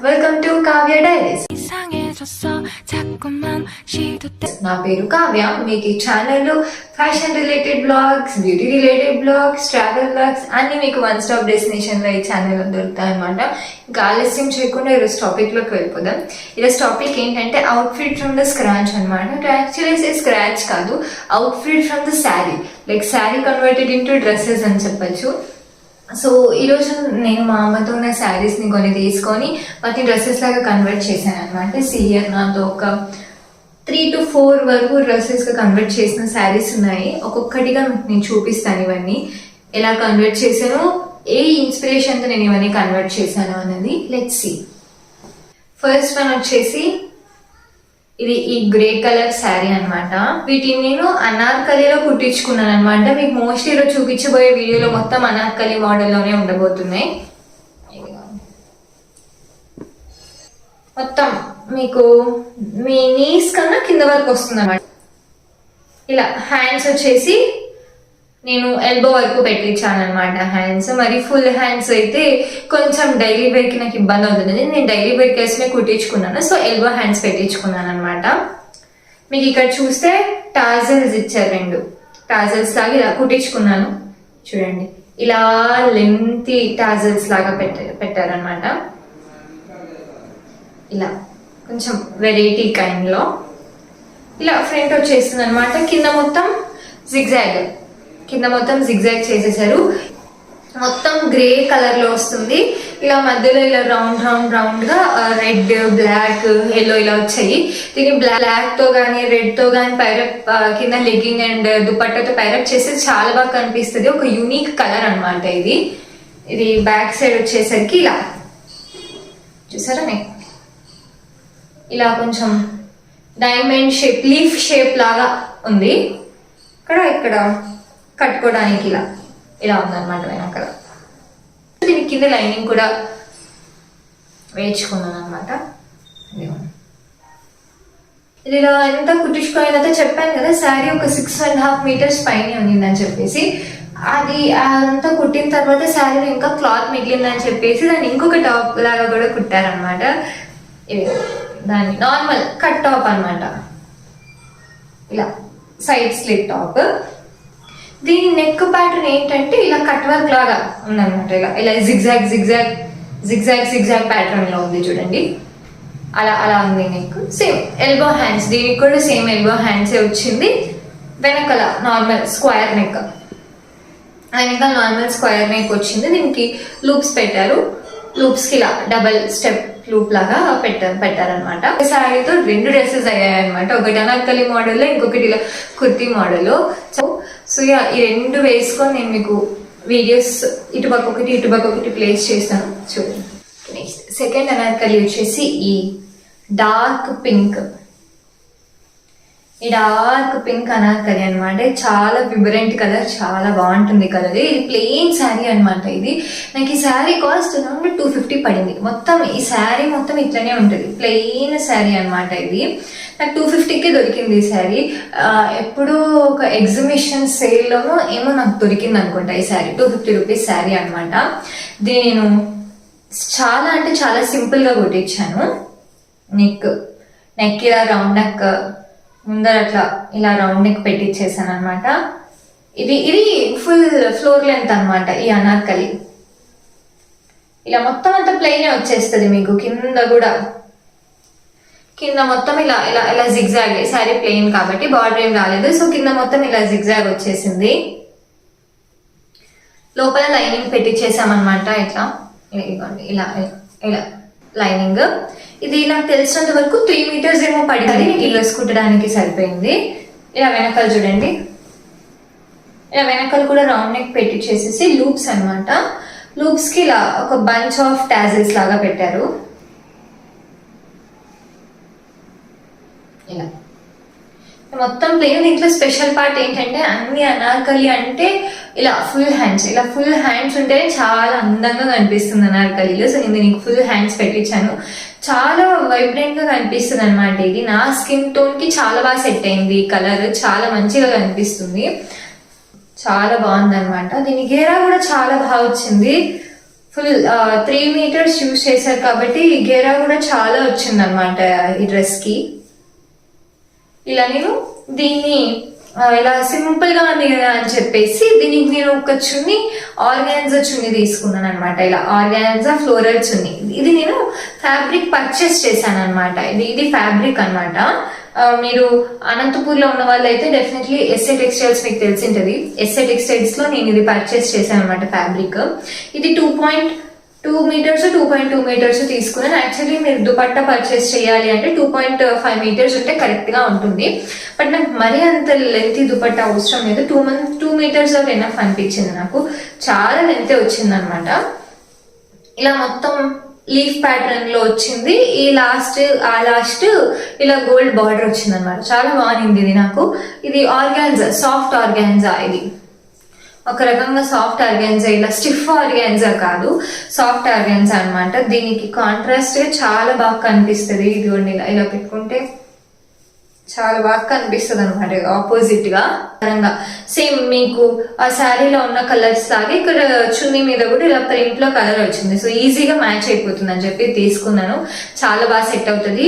Welcome to Kavya diaries. నా పేరు కావ్య. మీకు ఈ ఛానల్లో fashion related blogs, beauty related blogs, travel blogs అన్ని మీకు వన్ స్టాప్ డెస్టినేషన్ లో ఈ ఛానల్లో దొరుకుతాయి అనమాట. ఇంకా ఆలస్యం చేయకుండా ఈరోజు టాపిక్ లోకి వెళ్ళిపోదాం. ఈరోజు టాపిక్ ఏంటంటే అవుట్ఫిట్ ఫ్రమ్ ద స్క్రాచ్ అనమాట. యాక్చువల్లీ స్క్రాచ్ కాదు, outfit from the sari, like sari converted into dresses అని చెప్పచ్చు. సో ఈరోజు నేను మా అమ్మతో ఉన్న శారీస్ని కొన్ని తీసుకొని వాటిని డ్రెస్సెస్ లాగా కన్వర్ట్ చేశాను అనమాట. సియర్ నాతో ఒక 3 to 4 వరకు డ్రెస్సెస్గా కన్వర్ట్ చేసిన శారీస్ ఉన్నాయి. ఒక్కొక్కటిగా నేను చూపిస్తాను ఇవన్నీ ఎలా కన్వర్ట్ చేశాను, ఏ ఇన్స్పిరేషన్తో నేను ఇవన్నీ కన్వర్ట్ చేశాను అనేది. Let's see. ఫస్ట్ వన్ వచ్చేసి ఇది ఈ గ్రే కలర్ శారీ అనమాట. వీటిని నేను అనార్కలిలో కుట్టించుకున్నాను అనమాట. మీకు మోస్ట్లీ ఈరోజు చూపించబోయే వీడియోలో మొత్తం అనార్కలి మోడల్లోనే ఉండబోతున్నాయి. మొత్తం మీకు మీ నీస్ కన్నా కింద వరకు వస్తుంది అనమాట. ఇలా హ్యాండ్స్ వచ్చేసి నేను ఎల్బో వరకు పెట్టించాను అనమాట. హ్యాండ్స్ మరి ఫుల్ హ్యాండ్స్ అయితే కొంచెం డైలీ వేర్కి నాకు ఇబ్బంది అవుతుంది. నేను డైలీ వేర్ కేసునే కుట్టించుకున్నాను. సో ఎల్బో హ్యాండ్స్ పెట్టించుకున్నాను అనమాట. మీకు ఇక్కడ చూస్తే టాజల్స్ ఇచ్చారు, 2 టాజల్స్ లాగా ఇలా కుట్టించుకున్నాను. చూడండి, ఇలా లెంతీ టాజల్స్ లాగా పెట్టారనమాట. ఇలా కొంచెం వెరైటీ కైండ్ లో ఇలా ఫ్రంట్ వచ్చేస్తుంది అనమాట. కింద మొత్తం జిగ్జాగ్ చేసేసారు. మొత్తం గ్రే కలర్ లో వస్తుంది. ఇలా మధ్యలో ఇలా రౌండ్ గా రెడ్, బ్లాక్, ఎల్లో ఇలా వచ్చాయి. దీన్ని బ్లాక్ తో గానీ రెడ్ తో గానీ పైరప్ కింద లెగ్గింగ్ అండ్ దుపట్టాతో పైరప్ చేస్తే చాలా బాగా కనిపిస్తుంది. ఒక యూనిక్ కలర్ అనమాట ఇది బ్యాక్ సైడ్ వచ్చేసరికి ఇలా చూసారా, ఇలా కొంచెం డైమండ్ షేప్, లీఫ్ షేప్ లాగా ఉంది. ఇక్కడ కట్టుకోవడానికి ఇలా ఉందన్నమాట వెనకాల. దీని కింద లైనింగ్ కూడా వేయించుకున్నాను అనమాట. ఇది ఇలా ఎంత కుట్టించుకోలేదంతా చెప్పాను కదా, శారీ ఒక 6.5 meters పైన ఉండిందని చెప్పేసి. అది అంతా కుట్టిన తర్వాత శారీలో ఇంకా క్లాత్ మిగిలిందని చెప్పేసి దాన్ని ఇంకొక టాప్ లాగా కూడా కుట్టారనమాట. దాన్ని నార్మల్ కట్ టాప్ అనమాట. ఇలా సైడ్ స్లిట్ టాప్. దీని నెక్ ప్యాటర్న్ ఏంటంటే ఇలా కట్ వర్క్ లాగా ఉందన్నమాట. ఇలా జిగ్జాగ్ ప్యాటర్న్ లో ఉంది చూడండి. అలా ఉంది నెక్. సేమ్ ఎల్బో హ్యాండ్స్, దీనికి కూడా సేమ్ ఎల్బో హ్యాండ్సే వచ్చింది. వెనకాల నార్మల్ స్క్వేర్ నెక్, వచ్చింది. దీనికి లూప్స్ పెట్టారు. లూప్స్ కి ఇలా డబల్ స్టెప్ లూప్ లాగా పెట్టారనమాట. శారీతో 2 డ్రెస్సెస్ అయ్యాయి అనమాట. ఒకటి అనార్కలి మోడల్, ఇంకొకటి ఇలా కుర్తీ మోడల్. సో ఈ 2 వేసుకొని నేను మీకు వీడియోస్ ఇటుపక్క ఒకటి ప్లేస్ చేస్తాను, చూడండి. నెక్స్ట్ సెకండ్ అనార్కలి వచ్చేసి ఈ డార్క్ పింక్ అనార్కలి అనమాట. చాలా విబ్రెంట్ కలర్, చాలా బాగుంటుంది కలర్. ఇది ప్లెయిన్ శారీ అనమాట. ఇది నాకు ఈ శారీ కాస్ట్ అరౌండ్ 250 పడింది. మొత్తం ఈ శారీ మొత్తం ఇట్లనే ఉంటుంది, ప్లెయిన్ శారీ అనమాట. ఇది నాకు 250కే దొరికింది ఈ శారీ. ఎప్పుడూ ఒక ఎగ్జిబిషన్ సేల్లోనూ ఏమో నాకు దొరికింది అనుకుంటా ఈ శారీ. 250 రూపీస్ శారీ అనమాట. దీన్ని నేను చాలా సింపుల్ గా కుట్టించాను. నెక్ ఇలా రౌండ్ నెక్, ముందర అట్లా ఇలా రౌండ్ నెక్ పెట్టించేసాను అనమాట. ఇది ఫుల్ ఫ్లోర్ లెంత్ అనమాట. ఈ అనార్కలి ఇలా మొత్తం అంతా ప్లెయిన్ వచ్చేస్తుంది మీకు. కింద మొత్తం ఇలా జిగ్జాగ్. సారీ ప్లెయిన్ కాబట్టి బార్డర్ ఏం రాలేదు. సో కింద మొత్తం ఇలా జిగ్జాగ్ వచ్చేసింది. లోపల లైనింగ్ పెట్టించేసామన్నమాట. ఇలా లైనింగ్. ఇది నాకు తెలిసినంత వరకు 3 meters ఏమో పడింది. ఈ డ్రెస్ కుట్టడానికి సరిపోయింది. ఇలా వెనకాల చూడండి, ఇలా వెనకాల కూడా రౌండ్ నెక్ పెట్టించేసేసి లూప్స్ అనమాట. లూప్స్ కి ఇలా ఒక బంచ్ ఆఫ్ టాజిల్స్ లాగా పెట్టారు. ఇలా మొత్తం ప్లేన్. దీంట్లో స్పెషల్ పార్ట్ ఏంటంటే అన్ని అనార్కలి అంటే ఇలా ఫుల్ హ్యాండ్స్ ఉంటేనే చాలా అందంగా కనిపిస్తుంది అనార్కలిలో. సో నేను దీనికి ఫుల్ హ్యాండ్స్ పెట్టించాను. చాలా వైబ్రెంట్ గా కనిపిస్తుంది అనమాట. ఇది నా స్కిన్ టోన్ కి చాలా బాగా సెట్ అయింది. కలర్ చాలా మంచిగా కనిపిస్తుంది, చాలా బాగుంది అనమాట. దీని గేరా కూడా చాలా బాగా వచ్చింది. ఫుల్ 3 మీటర్స్ యూజ్ చేశారు కాబట్టి గేరా కూడా చాలా వచ్చింది అనమాట ఈ డ్రెస్ కి. ఇలా నేను దీన్ని ఇలా సింపుల్ గా ఉంది కదా అని చెప్పేసి దీనికి నేను ఒక చున్నీ ఆర్గాన్జా చున్నీ తీసుకున్నాను అనమాట. ఇలా ఆర్గాన్జా ఫ్లోరల్ చున్నీ. ఇది నేను ఫ్యాబ్రిక్ పర్చేస్ చేశాను అనమాట. ఇది ఫ్యాబ్రిక్ అనమాట. మీరు అనంతపూర్ లో ఉన్న వాళ్ళు అయితే డెఫినెట్లీ ఎస్ఏ టెక్స్టైల్స్ మీకు తెలిసి ఉంటుంది. ఎస్ఏ టెక్స్టైల్స్ లో నేను ఇది పర్చేస్ చేశాను అనమాట ఫ్యాబ్రిక్. ఇది 2.2 మీటర్స్ 2.2 మీటర్స్ తీసుకున్నాను. యాక్చువల్లీ మీరు దుపట్టా పర్చేస్ చేయాలి అంటే 2.5 మీటర్స్ ఉంటే కరెక్ట్ గా ఉంటుంది. బట్ నాకు మరీ అంత లెంత్ దుపట్టా అవసరం లేదు. 2 మీటర్స్ ఆఫ్ ఎనఫ్ అనిపించింది నాకు. చాలా లెంత్ వచ్చింది అనమాట. ఇలా మొత్తం లీఫ్ ప్యాటర్న్ లో వచ్చింది. ఈ లాస్ట్ ఇలా గోల్డ్ బార్డర్ వచ్చింది అనమాట. చాలా బాగుంది ఇది నాకు. ఇది ఆర్గాన్జా, సాఫ్ట్ ఆర్గాన్జా. ఇది ఒక రకంగా సాఫ్ట్ ఆర్గాన్జా, ఇలా స్టిఫ్ ఆర్గాన్జా కాదు, సాఫ్ట్ ఆర్గాన్జా అనమాట. దీనికి కాంట్రాస్ట్ చాలా బాగా కనిపిస్తుంది. ఇదిగోండి ఇలా పెట్టుకుంటే చాలా బాగా కనిపిస్తుంది అనమాట. ఆపోజిట్ గా సేమ్ మీకు ఆ శారీలో ఉన్న కలర్స్ లాగే ఇక్కడ చున్నీ మీద కూడా ఇలా ప్రింట్ లో కలర్ వచ్చింది. సో ఈజీగా మ్యాచ్ అయిపోతుంది అని చెప్పి తీసుకున్నాను. చాలా బాగా సెట్ అవుతుంది.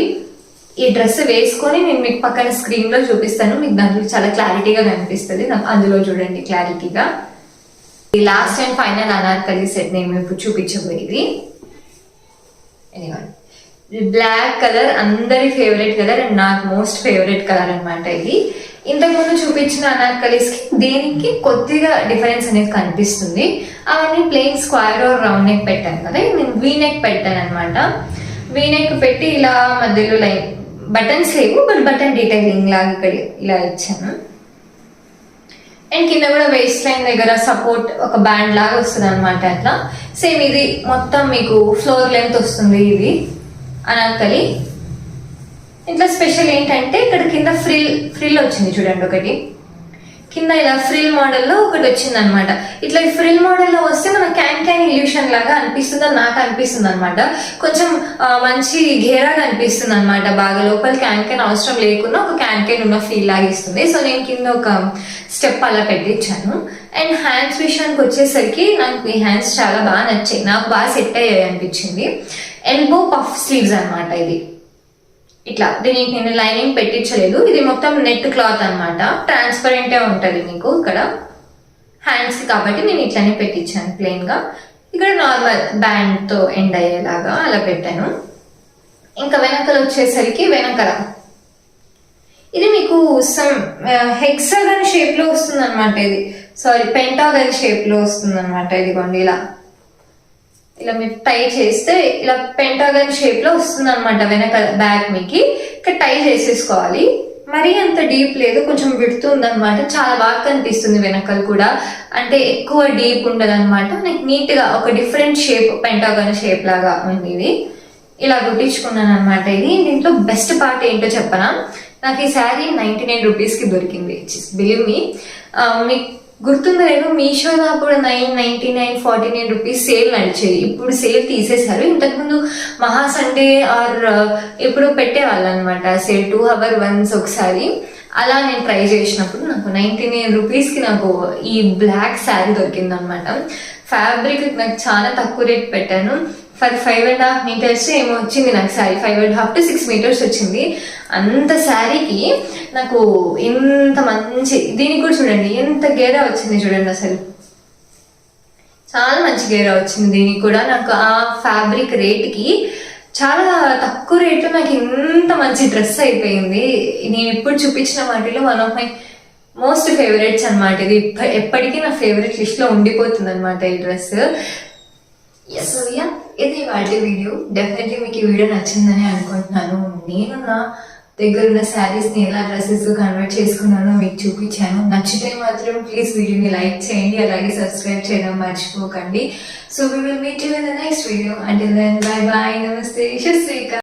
ఈ డ్రెస్ వేసుకొని నేను మీకు పక్కన స్క్రీన్ లో చూపిస్తాను. మీకు దాంట్లో చాలా క్లారిటీగా కనిపిస్తుంది. అందులో చూడండి క్లారిటీగా. ఈ last and final Anarkali set నేను ఇప్పుడు చూపించబోయేది. బ్లాక్ కలర్ అందరి ఫేవరెట్ కలర్ అండ్ నాకు మోస్ట్ ఫేవరెట్ కలర్ అనమాట. ఇది ఇంతకుముందు చూపించిన అనార్కలీస్ కి దీనికి కొద్దిగా డిఫరెన్స్ అనేది కనిపిస్తుంది. అవన్నీ plain square or round neck పెట్టాను కదా, నేను వీ నెక్ పెట్టాను అనమాట. వీ నెక్ పెట్టి ఇలా మధ్యలో లైన్ బటన్స్ లేవు, బట్ బటన్ డీటెయిలింగ్ లాగా ఇక్కడ ఇలా ఇచ్చాను. అండ్ కింద కూడా వేస్ట్ లైన్ దగ్గర సపోర్ట్ ఒక బ్యాండ్ లాగా వస్తుంది అనమాట. అట్లా సేమ్ ఇది మొత్తం మీకు ఫ్లోర్ లెంత్ వస్తుంది. ఇది అనార్కలి. ఇట్లా స్పెషల్ ఏంటంటే ఇక్కడ కింద ఫ్రిల్ వచ్చింది చూడండి. ఒకటి కింద ఇలా ఫ్రిల్ మోడల్లో ఒకటి వచ్చింది అనమాట. ఇట్లా ఈ ఫ్రిల్ మోడల్లో వస్తే మన క్యాన్ ఇల్యూషన్ లాగా అనిపిస్తుంది అని నాకు అనిపిస్తుంది అనమాట. కొంచెం మంచి ఘేరాగా అనిపిస్తుంది అనమాట. బాగా లోపల క్యాన్ అవసరం లేకుండా ఒక క్యాన్ ఉన్న ఫీల్ లాగా ఇస్తుంది. సో నేను కింద ఒక స్టెప్ అలా పెట్టించాను. అండ్ హ్యాండ్స్ విషయానికి వచ్చేసరికి నాకు ఈ హ్యాండ్స్ చాలా బాగా నచ్చాయి, నాకు బాగా సెట్ అయ్యాయి అనిపించింది. ఎల్బో పఫ్ స్లీవ్స్ అనమాట. ఇది ఇట్లా దీనికి నేను లైనింగ్ పెట్టించలేదు. ఇది మొత్తం నెట్ క్లాత్ అనమాట. ట్రాన్స్పరెంటే ఉంటది మీకు ఇక్కడ హ్యాండ్స్ కాబట్టి నేను ఇట్లానే పెట్టించాను ప్లెయిన్ గా. ఇక్కడ నార్మల్ బ్యాండ్ తో ఎండ్ అయ్యేలాగా అలా పెట్టాను. ఇంకా వెనకలు వచ్చేసరికి వెనకల ఇది మీకు సమ్ హెక్సాగన్ షేప్ లో వస్తుంది అనమాట. ఇది పెంటాగన్ షేప్ లో వస్తుంది అనమాట. ఇదిగోండి ఇలా మీరు టై చేస్తే ఇలా పెంటాగన్ షేప్ లో వస్తుంది అనమాట. వెనక బ్యాక్ మీకు ఇక్కడ టై చేసేసుకోవాలి. మరీ అంత డీప్ లేదు, కొంచెం విడుతుంది అనమాట. చాలా బాగా కనిపిస్తుంది వెనకలు కూడా. అంటే ఎక్కువ డీప్ ఉండదు అనమాట. నాకు నీట్ గా ఒక డిఫరెంట్ షేప్ పెంటాగన్ షేప్ లాగా ఉంది. ఇది ఇలా కుట్టించుకున్నాను అనమాట. ఇది దీంట్లో బెస్ట్ పార్ట్ ఏంటో చెప్పనా, నాకు ఈ శారీ 99 రూపీస్ కి దొరికింది. Believe me. మీకు గుర్తుందో లేదో మీషోలో అప్పుడు 999 49 రూపీస్ సేల్ నడిచేది. ఇప్పుడు సేల్ తీసేశారు. ఇంతకుముందు మహా సండే ఆర్ ఎప్పుడు పెట్టేవాళ్ళు అనమాట సేల్ 2 hours once ఒకసారి. అలా నేను ట్రై చేసినప్పుడు నాకు 99 రూపీస్ కి నాకు ఈ బ్లాక్ శారీ దొరికింది అనమాట. ఫ్యాబ్రిక్ నాకు చాలా తక్కువ రేట్ పెట్టాను. ఫర్ 5.5 మీటర్స్ ఏమో వచ్చింది నాకు శారీ. 5.5 to 6 మీటర్స్ వచ్చింది. అంత శారీకి నాకు ఎంత మంచి, దీనికి కూడా చూడండి ఎంత గేరా వచ్చింది చూడండి. అసలు చాలా మంచి గేరా వచ్చింది దీనికి కూడా. నాకు ఆ ఫ్యాబ్రిక్ రేట్కి చాలా తక్కువ రేట్లో నాకు ఇంత మంచి డ్రెస్ అయిపోయింది. నేను ఇప్పుడు చూపించిన వాటిలో one of my most favourites అనమాట. ఇది ఎప్పటికీ నా ఫేవరెట్ లిస్ట్ లో ఉండిపోతుంది అనమాట ఈ డ్రెస్. సో యా, ఇది వాటి వీడియో. డెఫినెట్లీ మీకు ఈ వీడియో నచ్చిందని అనుకుంటున్నాను. నేను నా దగ్గర ఉన్న శారీస్ ని ఎలా డ్రెస్సెస్ కన్వర్ట్ చేసుకున్నానో మీకు చూపించాను. నచ్చితే మాత్రం ప్లీజ్ వీడియోని లైక్ చేయండి, అలాగే సబ్స్క్రైబ్ చేయడం మర్చిపోకండి. So we will meet you in the next video. Until then bye bye, నమస్తే, శుశ్రీక.